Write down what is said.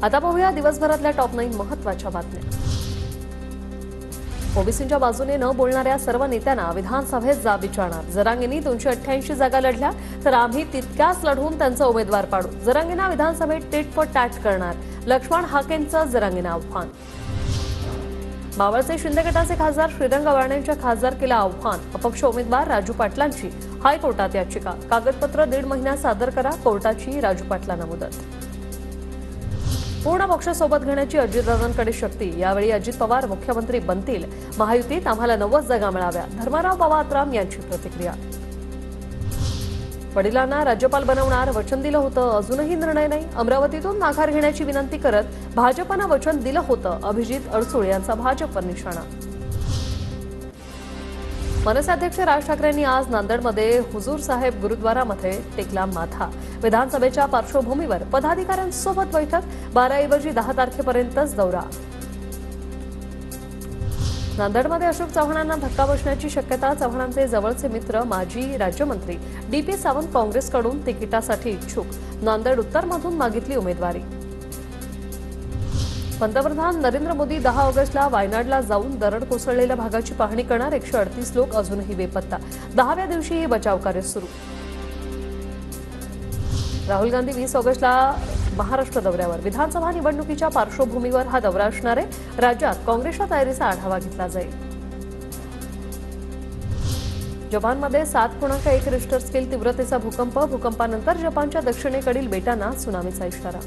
आता पाहूया दिवसभरातल्या टॉप 9 महत्त्वाच्या बातम्या। ओबीसींच्या बाजूने न बोलणाऱ्या सर्व नेत्यांना विधानसभेत जाब विचारणार। जरांगेंनी 288 जागा लढल्या तर आम्ही तितक्याच लढवून त्यांचा उमेदवार पाडू। जरांगेंना विधानसभेत टिट फॉर टॅट करणार। लक्ष्मण हाकेंचं जरांगेंना आव्हान। मावळचे शिंदे गटाचे खासदार श्रीरंग वारणेंच्या खासदारकीला आव्हान। अपक्ष उमेदवार राजू पाटलांची हायकोर्टात याचिका। कागदपत्र 1.5 महिन्यात सादर करा, कोर्टाची राजू पाटलांना मुदत। पूर्ण पक्ष सोबत घेण्याची अजितदादांकडे शक्ती। यावेळी अजित पवार मुख्यमंत्री बनतील। महायुतीत आम्हाला 90 जागा मिळाव्या। धर्मराव पवारराम यांची प्रतिक्रिया। वडिलांना राज्यपाल बनवणार वचन दिलं होतं, अजूनही निर्णय नाही। अमरावतीतून माघार घेण्याची विनंती करत भाजपनं वचन दिलं होतं। अभिजित अडसूळ यांचा भाजपवर निशाणा। मनसे अध्यक्ष राज ठाकरेंनी आज नांदेडमध्ये हुजूर साहेब गुरुद्वारामध्ये टेकला माथा। विधानसभेच्या पार्श्वभूमीवर पदाधिकाऱ्यांसोबत बैठक। 12 ऐवजी 10 तारखेपर्यंतच दौरा। नांदेडमध्ये अशोक चव्हाणांना धक्का बसण्याची शक्यता। चव्हाणांचे जवळचे मित्र माजी राज्यमंत्री डीपी सावंत काँग्रेसकडून तिकिटासाठी इच्छुक। नांदेड उत्तरमधून मागितली उमेदवारी। पंतप्रधान नरेंद्र मोदी 10 ऑगस्टला वायनाडला जाऊन दरड कोसळलेल्या भागाची पाहणी करणार। 138 लोक अजूनही बेपत्ता। 10व्या दिवशीही बचाव कार्य सुरू। राहुल गांधी 20 ऑगस्टला महाराष्ट्र दौऱ्यावर। विधानसभा निवडणुकीच्या पार्श्वभूमीवर हा दौरा असणार आहे। राज्यात काँग्रेसच्या तयारीचा आढावा घेतला जाईल। जपानमध्ये 7.1 रिश्टर स्केल तीव्रतेचा भूकंप। भूकंपानंतर जपानच्या दक्षिणेकडील बेटांना त्सुनामीचा इशारा।